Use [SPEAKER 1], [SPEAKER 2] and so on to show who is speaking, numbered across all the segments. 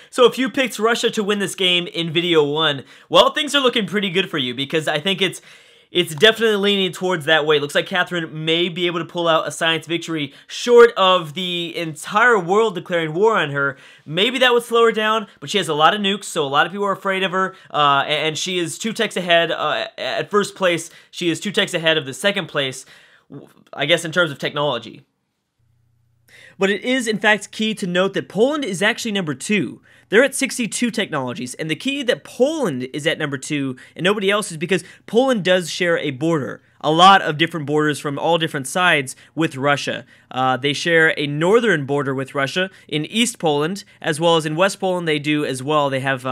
[SPEAKER 1] So if you picked Russia to win this game in video 1, well, things are looking pretty good for you, because I think it's definitely leaning towards that way. It looks like Catherine may be able to pull out a science victory short of the entire world declaring war on her. Maybe that would slow her down, but she has a lot of nukes, so a lot of people are afraid of her, and she is 2 techs ahead at first place. She is 2 techs ahead of the second place, I guess, in terms of technology. But it is, in fact, key to note that Poland is actually number 2. They're at 62 technologies, and the key that Poland is at number 2 and nobody else is because Poland does share a border. A lot of different borders from all different sides with Russia. They share a northern border with Russia in East Poland, as well as in West Poland they do as well. They have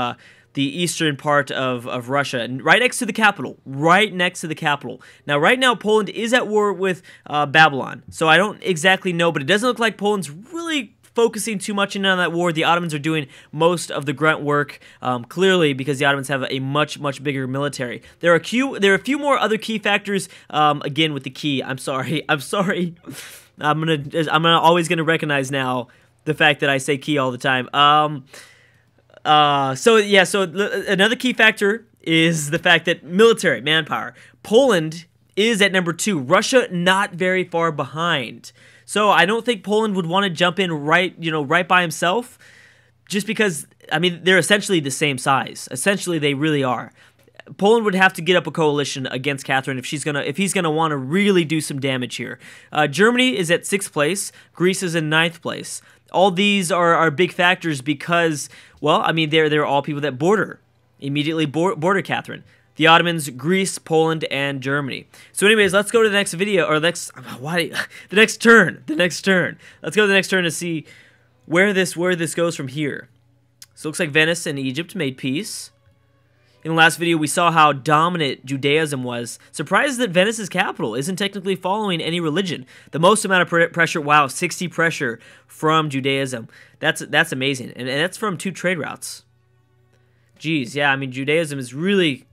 [SPEAKER 1] the eastern part of Russia, and right next to the capital. Right next to the capital. Now, right now, Poland is at war with Babylon, so I don't exactly know, but it doesn't look like Poland's really focusing too much in on that war. The Ottomans are doing most of the grunt work, clearly, because the Ottomans have a much bigger military. There are a few more other key factors. Again, with the key, I'm sorry. I'm always gonna recognize now the fact that I say key all the time. So another key factor is the fact that military manpower. Poland is at number 2. Russia not very far behind. So I don't think Poland would want to jump in right by himself, just because, I mean, they're essentially the same size. Essentially, they really are. Poland would have to get up a coalition against Catherine if he's gonna want to really do some damage here. Germany is at 6th place. Greece is in 9th place. All these are big factors because, well, I mean, they're all people that immediately border Catherine. The Ottomans, Greece, Poland, and Germany. So anyways, let's go to the next video, or the next turn. Let's go to the next turn to see where this goes from here. So it looks like Venice and Egypt made peace. In the last video, we saw how dominant Judaism was. Surprised that Venice's capital isn't technically following any religion. The most amount of pressure, wow, 60 pressure from Judaism. That's amazing, and that's from 2 trade routes. Geez, yeah, I mean, Judaism is really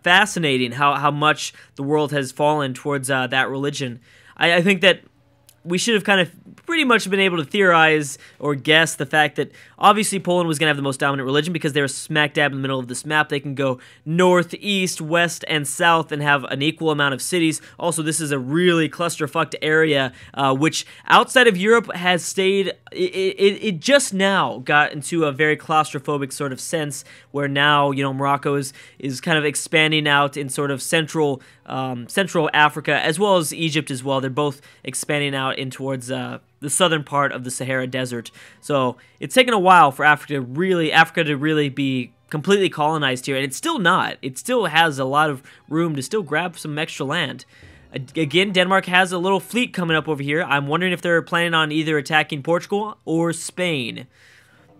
[SPEAKER 1] fascinating how much the world has fallen towards that religion. I think that we should have kind of pretty much been able to theorize or guess the fact that obviously Poland was going to have the most dominant religion because they're smack dab in the middle of this map. They can go north, east, west, and south and have an equal amount of cities. Also, this is a really clusterfucked area, which outside of Europe has stayed, it just now got into a very claustrophobic sort of sense where now, Morocco is kind of expanding out in sort of Central Africa, as well as Egypt as well. They're both expanding out in towards the southern part of the Sahara Desert. So it's taken a while for Africa to really be completely colonized here, and it's still not. It still has a lot of room to still grab some extra land. Again, Denmark has a little fleet coming up over here. I'm wondering if they're planning on either attacking Portugal or Spain.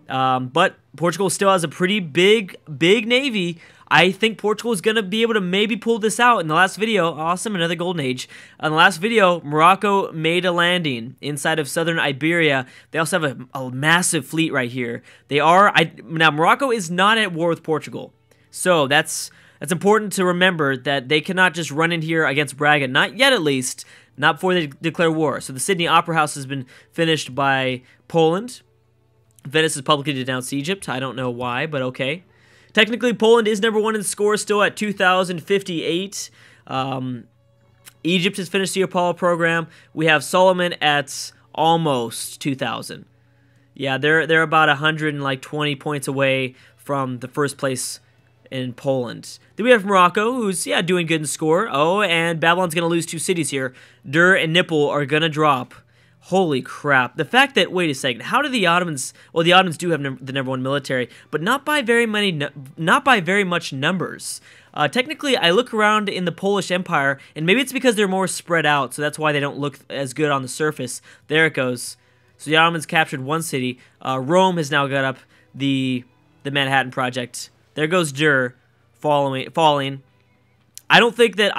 [SPEAKER 1] But Portugal still has a pretty big navy. I think Portugal is going to be able to maybe pull this out. In the last video, awesome, another golden age. In the last video, Morocco made a landing inside of southern Iberia. They also have a massive fleet right here. Now, Morocco is not at war with Portugal. So that's important to remember that they cannot just run in here against Braga. Not yet, at least. Not before they declare war. So the Sydney Opera House has been finished by Poland. Venice has publicly denounced Egypt. I don't know why, but okay. Technically, Poland is number 1 in score, still at 2,058. Egypt has finished the Apollo program. We have Solomon at almost 2,000. Yeah, they're about 120 points away from the first place in Poland. Then we have Morocco, who's, doing good in score. Oh, and Babylon's going to lose 2 cities here. Dur and Nippel are going to drop. Holy crap. The fact that, wait a second, how do the Ottomans, well, the Ottomans do have the number 1 military, but not by very much numbers. Technically, I look around in the Polish Empire, and maybe it's because they're more spread out, so that's why they don't look as good on the surface. There it goes. So the Ottomans captured 1 city. Rome has now got up the Manhattan Project. There goes Dur falling. I don't think that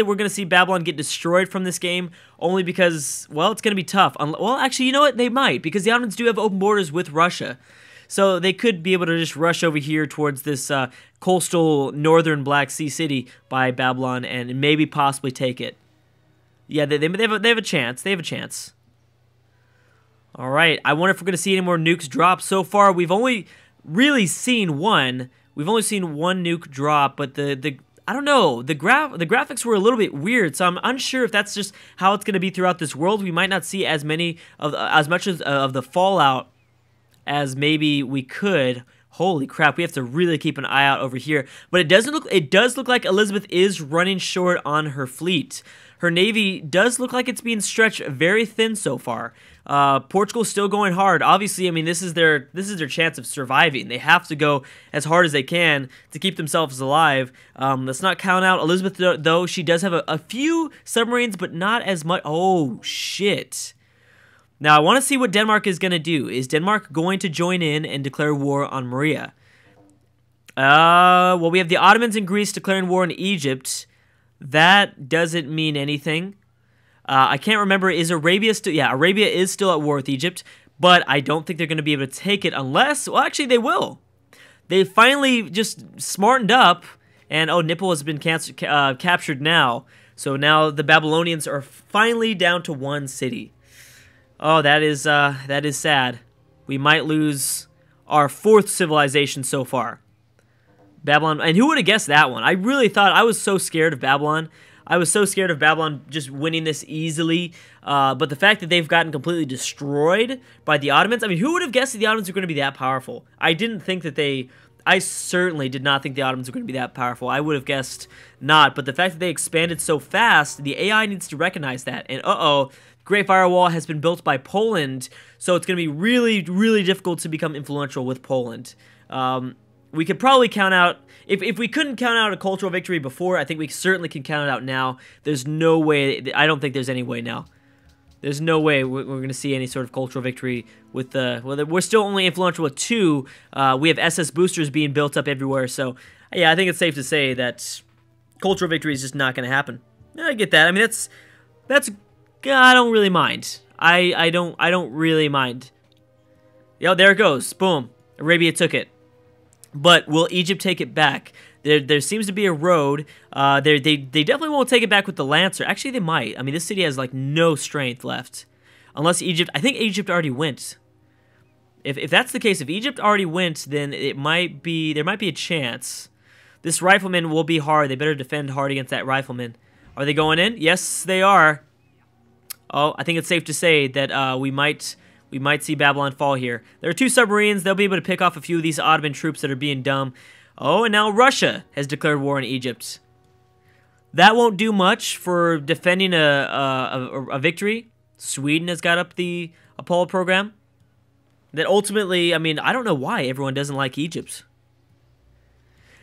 [SPEAKER 1] we're going to see Babylon get destroyed from this game, only because, well, it's going to be tough. Well, actually, you know what? They might, because the Ottomans do have open borders with Russia. So they could be able to just rush over here towards this coastal northern Black Sea city by Babylon and maybe possibly take it. Yeah, they have a chance. They have a chance. All right, I wonder if we're going to see any more nukes drop. So far, we've only really seen one. We've only seen one nuke drop, but the I don't know, the graphics were a little bit weird, so I'm unsure if that's just how it's going to be throughout this world. We might not see as much of the fallout as maybe we could. Holy crap, we have to really keep an eye out over here. But it does look like Elizabeth is running short on her fleet. Her navy does look like it's being stretched very thin so far. Portugal's still going hard. Obviously, I mean, this is their chance of surviving. They have to go as hard as they can to keep themselves alive. Let's not count out Elizabeth, though. She does have a few submarines, but not as much. Oh, shit. Now, I want to see what Denmark is going to do. Is Denmark going to join in and declare war on Meier? Well, we have the Ottomans and Greece declaring war on Egypt. That doesn't mean anything. I can't remember, is Arabia still... Yeah, Arabia is still at war with Egypt, but I don't think they're going to be able to take it unless... Well, actually, they will. They finally just smartened up, and, oh, Nippel has been captured now. So now the Babylonians are finally down to one city. Oh, that is sad. We might lose our 4th civilization so far. Babylon, and who would have guessed that one? I really thought, I was so scared of Babylon. I was so scared of Babylon just winning this easily. But the fact that they've gotten completely destroyed by the Ottomans, I mean, who would have guessed that the Ottomans were going to be that powerful? I certainly did not think the Ottomans were going to be that powerful. I would have guessed not. But the fact that they expanded so fast, the AI needs to recognize that. And uh-oh, Great Firewall has been built by Poland, so it's going to be really, really difficult to become influential with Poland. We could probably count out, if we couldn't count out a cultural victory before, I think we certainly can count it out now. There's no way, I don't think there's any way now. There's no way we're going to see any sort of cultural victory with the, well, we're still only influential with 2. We have SS boosters being built up everywhere, so yeah, I think it's safe to say that cultural victory is just not going to happen. I get that. I mean, that's I don't really mind. I don't really mind. Yo, there it goes. Boom. Arabia took it. But will Egypt take it back? There seems to be a road. They definitely won't take it back with the Lancer. Actually, they might. I mean, this city has, like, no strength left. Unless Egypt... I think Egypt already went. If that's the case, if Egypt already went, then it might be... There might be a chance. This rifleman will be hard. They better defend hard against that rifleman. Are they going in? Yes, they are. Oh, I think it's safe to say that we might see Babylon fall here. There are 2 submarines. They'll be able to pick off a few of these Ottoman troops that are being dumb. Oh, and now Russia has declared war on Egypt. That won't do much for defending a victory. Sweden has got up the Apollo program. That ultimately, I mean, I don't know why everyone doesn't like Egypt.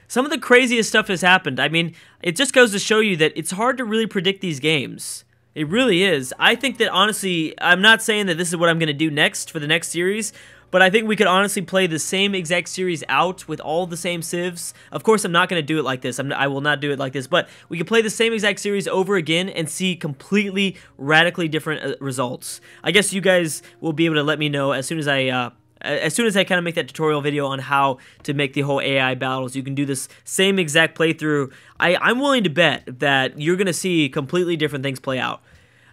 [SPEAKER 1] Some of the craziest stuff has happened. I mean, it just goes to show you that it's hard to really predict these games. It really is. I think that, honestly, I'm not saying that this is what I'm going to do next for the next series, but I think we could honestly play the same exact series out with all the same civs. Of course, I'm not going to do it like this. I will not do it like this, but we could play the same exact series over again and see completely, radically different results. I guess you guys will be able to let me know as soon as I kind of make that tutorial video on how to make the whole AI battles. You can do this same exact playthrough. I'm willing to bet that you're going to see completely different things play out.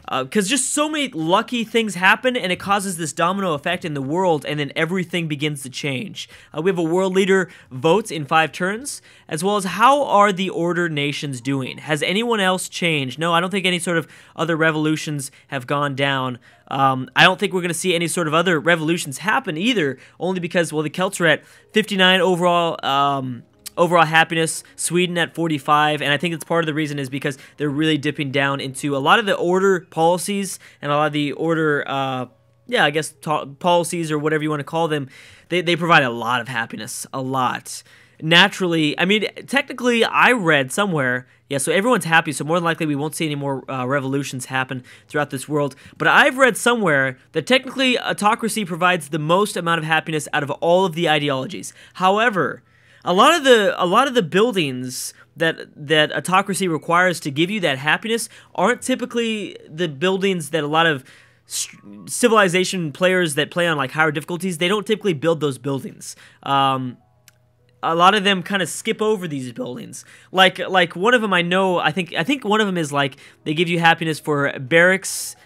[SPEAKER 1] Because just so many lucky things happen, and it causes this domino effect in the world, and then everything begins to change. We have a world leader votes in 5 turns, as well as how are the order nations doing? Has anyone else changed? No, I don't think any sort of other revolutions have gone down. I don't think we're going to see any sort of other revolutions happen either, only because, well, the Celts are at 59 overall happiness, Sweden at 45, and I think it's part of the reason is because they're really dipping down into a lot of the order policies and a lot of the order, yeah, I guess policies or whatever you want to call them. They provide a lot of happiness, a lot. Naturally, I mean, technically, I read somewhere, yeah, so everyone's happy, so more than likely we won't see any more revolutions happen throughout this world. But I've read somewhere that technically autocracy provides the most amount of happiness out of all of the ideologies. However, a lot of the buildings that autocracy requires to give you that happiness aren't typically the buildings that a lot of civilization players that play on like higher difficulties, they don't typically build those buildings. A lot of them kind of skip over these buildings. Like one of them I know, I think one of them is like they give you happiness for barracks.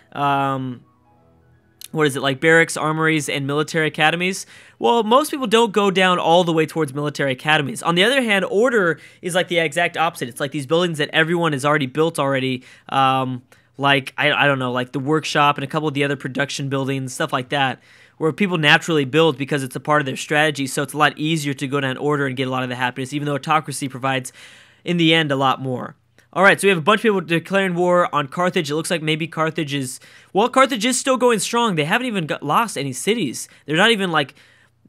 [SPEAKER 1] what is it, like barracks, armories, and military academies? Well, most people don't go down all the way towards military academies. On the other hand, order is like the exact opposite. It's like these buildings that everyone has already built already, like, I don't know, like the workshop and a couple of the other production buildings, stuff like that, where people naturally build because it's a part of their strategy, so it's a lot easier to go down order and get a lot of the happiness, even though autocracy provides, in the end, a lot more. Alright, so we have a bunch of people declaring war on Carthage. It looks like maybe Carthage is... Well, Carthage is still going strong. They haven't even lost any cities. They're not even, like,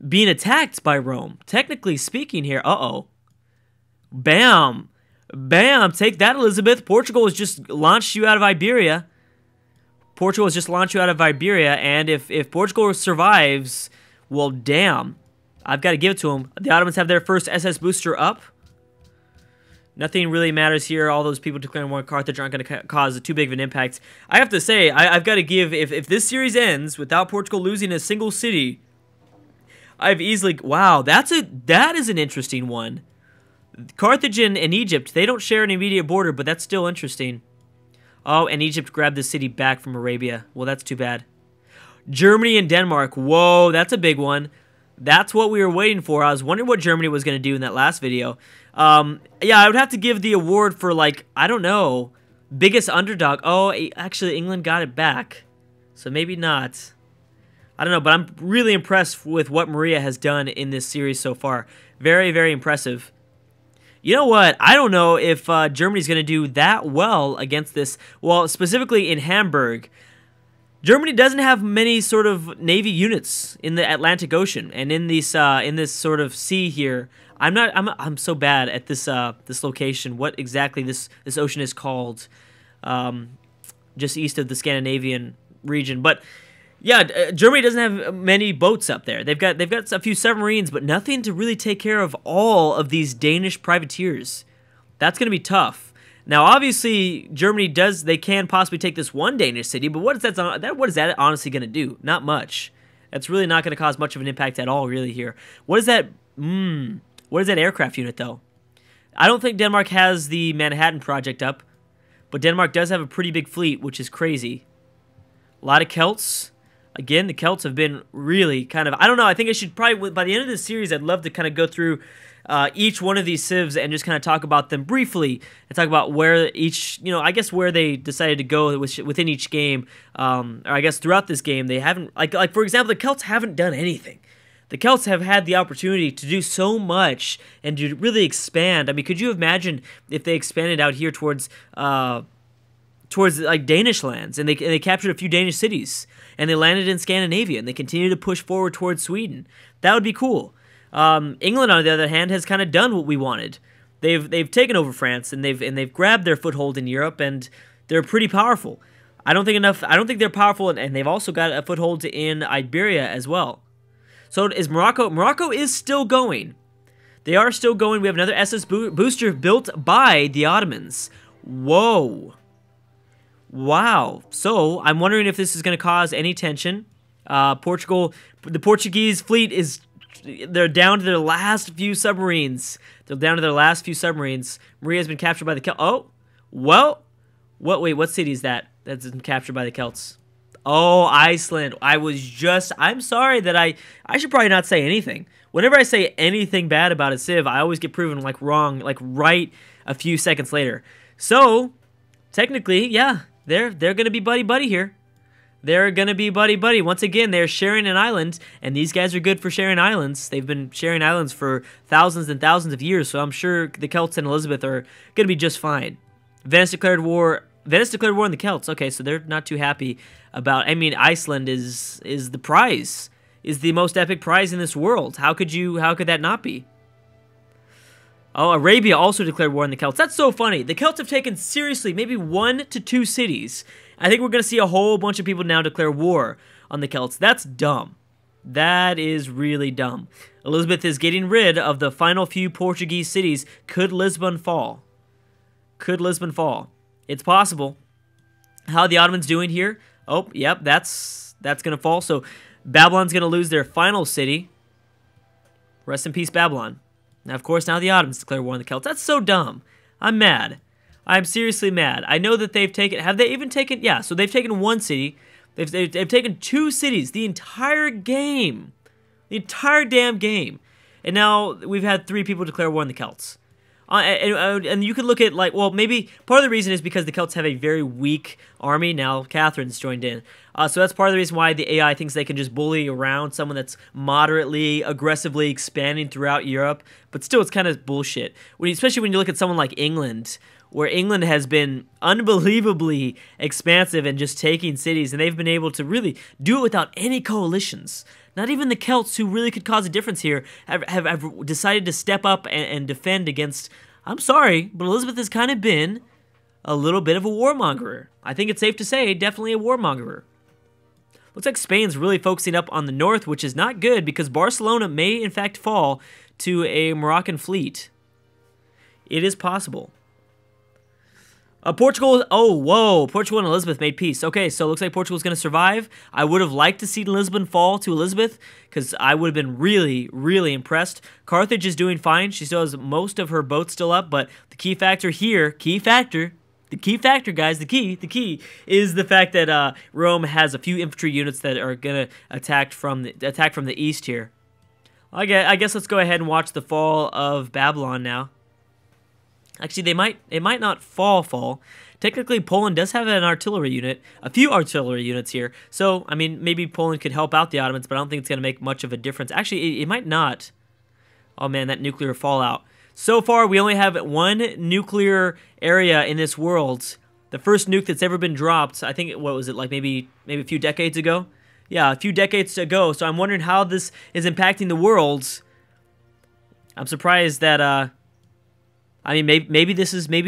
[SPEAKER 1] being attacked by Rome. Technically speaking here, uh-oh. Bam! Bam! Take that, Elizabeth. Portugal has just launched you out of Iberia. Portugal has just launched you out of Iberia, and if Portugal survives, well, damn. I've got to give it to them. The Ottomans have their first SS booster up. Nothing really matters here. All those people declaring war on Carthage aren't going to cause too big of an impact. I have to say, I've got to give, if this series ends without Portugal losing a single city, I've easily... Wow, that is an interesting one. Carthage and Egypt, they don't share an immediate border, but that's still interesting. Oh, and Egypt grabbed the city back from Arabia. Well, that's too bad. Germany and Denmark. Whoa, that's a big one. That's what we were waiting for. I was wondering what Germany was going to do in that last video. Yeah, I would have to give the award for, like, I don't know, biggest underdog. Oh, actually, England got it back. So maybe not. I don't know, but I'm really impressed with what Maria has done in this series so far. Very, very impressive. You know what? I don't know if Germany's going to do that well against this. Well, specifically in Hamburg. Germany doesn't have many sort of navy units in the Atlantic Ocean, and in this sort of sea here. I'm so bad at this this location. What exactly this ocean is called? Just east of the Scandinavian region, but yeah, Germany doesn't have many boats up there. They've got a few submarines, but nothing to really take care of all of these Danish privateers. That's going to be tough. Now, obviously, Germany they can possibly take this one Danish city, but what is that honestly going to do? Not much. That's really not going to cause much of an impact at all, really, here. What is that? What is that aircraft unit, though? I don't think Denmark has the Manhattan Project up, but Denmark does have a pretty big fleet, which is crazy. A lot of Celts. Again, the Celts have been really kind of... I don't know, I think I should probably... By the end of this series, I'd love to kind of go through each one of these civs and just kind of talk about them briefly and talk about where each... You know, I guess where they decided to go within each game. Or I guess throughout this game, they haven't... Like for example, the Celts haven't done anything. The Celts have had the opportunity to do so much and to really expand. I mean, could you imagine if they expanded out here towards like Danish lands, and they captured a few Danish cities, and they landed in Scandinavia, and they continue to push forward towards Sweden? That would be cool. England, on the other hand, has kind of done what we wanted. They've taken over France, and they've grabbed their foothold in Europe, and they're pretty powerful. I don't think they're powerful, and they've also got a foothold in Iberia as well. So is Morocco. Morocco is still going. They are still going. We have another SS booster built by the Ottomans. Whoa. Wow. So I'm wondering if this is going to cause any tension. Portugal, the Portuguese fleet they're down to their last few submarines. They're down to their last few submarines. Maria has been captured by the Celts. Oh, well, wait, what city is that that's been captured by the Celts? Oh, Iceland. I'm sorry that I should probably not say anything. Whenever I say anything bad about a civ, I always get proven like wrong, like right a few seconds later. So, technically, yeah, they're going to be buddy-buddy here. They're going to be buddy-buddy. Once again, they're sharing an island, and these guys are good for sharing islands. They've been sharing islands for thousands and thousands of years, so I'm sure the Celts and Elizabeth are going to be just fine. Venice declared war on the Celts. Okay, so they're not too happy about... I mean, Iceland is the prize, is the most epic prize in this world. How could that not be? Oh, Arabia also declared war on the Celts. That's so funny. The Celts have taken seriously maybe 1 to 2 cities. I think we're going to see a whole bunch of people now declare war on the Celts. That's dumb. That is really dumb. Elizabeth is getting rid of the final few Portuguese cities. Could Lisbon fall? Could Lisbon fall? It's possible. How are the Ottomans doing here? Oh, yep, that's going to fall. So Babylon's going to lose their final city. Rest in peace, Babylon. Now, of course, now the Ottomans declare war on the Celts. That's so dumb. I'm mad. I'm seriously mad. I know that they've taken... Have they even taken... Yeah, so they've taken 1 city. They've taken 2 cities the entire game. The entire damn game. And now we've had 3 people declare war on the Celts. And you could look at, like, well, maybe part of the reason is because the Celts have a very weak army. Now Catherine's joined in. So that's part of the reason why the AI thinks they can just bully around someone that's moderately, aggressively expanding throughout Europe. But still, it's kind of bullshit. Especially when you look at someone like England, where England has been unbelievably expansive and just taking cities, and they've been able to really do it without any coalitions. Not even the Celts, who really could cause a difference here, have decided to step up and defend against... I'm sorry, but Elizabeth has kind of been a little bit of a warmongerer. I think it's safe to say, definitely a warmongerer. Looks like Spain's really focusing up on the north, which is not good, because Barcelona may, in fact, fall to a Moroccan fleet. It is possible. Portugal, oh, whoa, Portugal and Elizabeth made peace. Okay, so it looks like Portugal's going to survive. I would have liked to see Lisbon fall to Elizabeth, because I would have been really, really impressed. Carthage is doing fine. She still has most of her boats still up, but the key factor here, the key factor, guys, the key is the fact that Rome has a few infantry units that are going to attack from the east here. I guess let's go ahead and watch the fall of Babylon now. Actually, it might not fall. Technically, Poland does have an artillery unit, a few artillery units here. So, I mean, maybe Poland could help out the Ottomans, but I don't think it's going to make much of a difference. Actually, it might not. Oh, man, that nuclear fallout. So far, we only have 1 nuclear area in this world. The first nuke that's ever been dropped, I think, what was it, like maybe a few decades ago? Yeah, a few decades ago. So I'm wondering how this is impacting the world. I'm surprised that, I mean, maybe this has made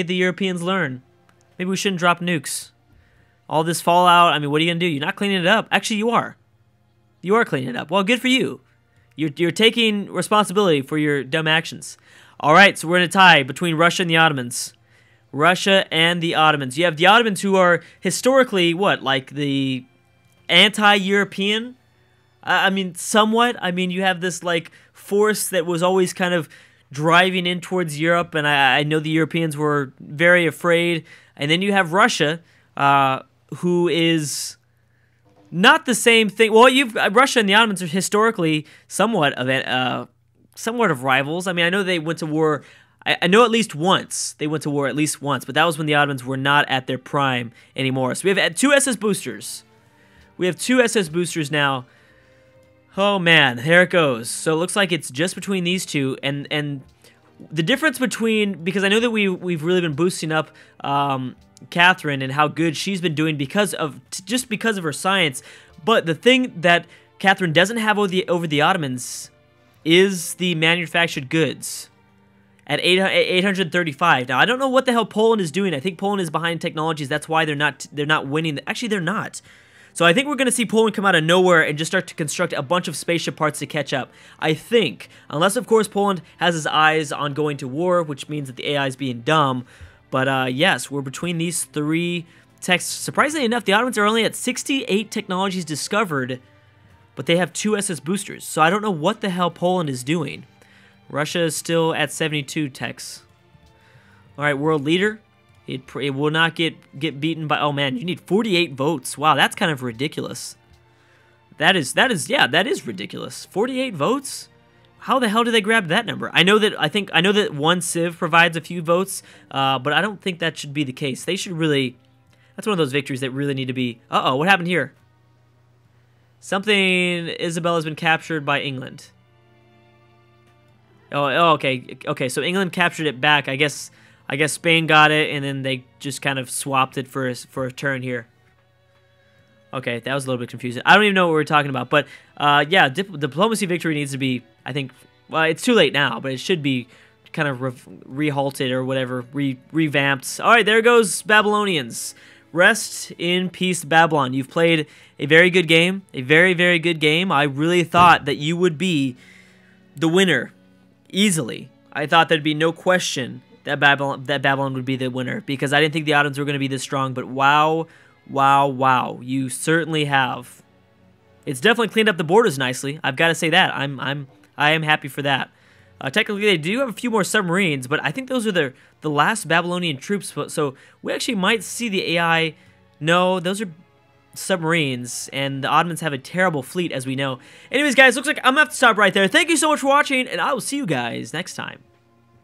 [SPEAKER 1] the Europeans learn. Maybe we shouldn't drop nukes. All this fallout, I mean, what are you going to do? You're not cleaning it up. Actually, you are. You are cleaning it up. Well, good for you. You're taking responsibility for your dumb actions. All right, so we're in a tie between Russia and the Ottomans. Russia and the Ottomans. You have the Ottomans, who are historically, what, like the anti-European? I mean, somewhat. I mean, you have this, like, force that was always kind of driving in towards Europe, and I know the Europeans were very afraid. And then you have Russia, who is not the same thing. Well, Russia and the Ottomans are historically somewhat of rivals. I mean, I know they went to war. I know at least once they went to war, but that was when the Ottomans were not at their prime anymore. So we have 2 SS boosters. We have 2 SS boosters now. Oh man, there it goes. So it looks like it's just between these 2, and the difference between, because I know that we've really been boosting up Catherine and how good she's been doing because of her science, but the thing that Catherine doesn't have over the Ottomans is the manufactured goods at 835. Now I don't know what the hell Poland is doing. I think Poland is behind technologies. That's why they're not winning. Actually, they're not. So I think we're going to see Poland come out of nowhere and just start to construct a bunch of spaceship parts to catch up. I think. Unless, of course, Poland has his eyes on going to war, which means that the AI is being dumb. But, yes, we're between these 3 techs. Surprisingly enough, the Ottomans are only at 68 technologies discovered, but they have 2 SS boosters. So I don't know what the hell Poland is doing. Russia is still at 72 techs. All right, world leader. It will not get beaten by... Oh, man, you need 48 votes. Wow, that's kind of ridiculous. That is ridiculous. 48 votes? How the hell did they grab that number? I know that 1 civ provides a few votes, but I don't think that should be the case. They should really... That's one of those victories that really need to be... Uh-oh, what happened here? Isabella's been captured by England. Oh, okay. Okay, so England captured it back. I guess Spain got it, and then they just kind of swapped it for a turn here. Okay, that was a little bit confusing. I don't even know what we're talking about, but yeah, diplomacy victory needs to be, I think, well, it's too late now, but it should be kind of rehalted or whatever, revamped. All right, there goes Babylonians. Rest in peace, Babylon. You've played a very good game, a very, very good game. I really thought that you would be the winner easily. I thought there'd be no question that Babylon would be the winner, because I didn't think the Ottomans were going to be this strong, but wow, wow, wow, you certainly have. It's definitely cleaned up the borders nicely. I've got to say that. I am happy for that. Technically, they do have a few more submarines, but I think those are the last Babylonian troops, so we actually might see the AI. No, those are submarines, and the Ottomans have a terrible fleet, as we know. Anyways, guys, looks like I'm going to have to stop right there. Thank you so much for watching, and I will see you guys next time.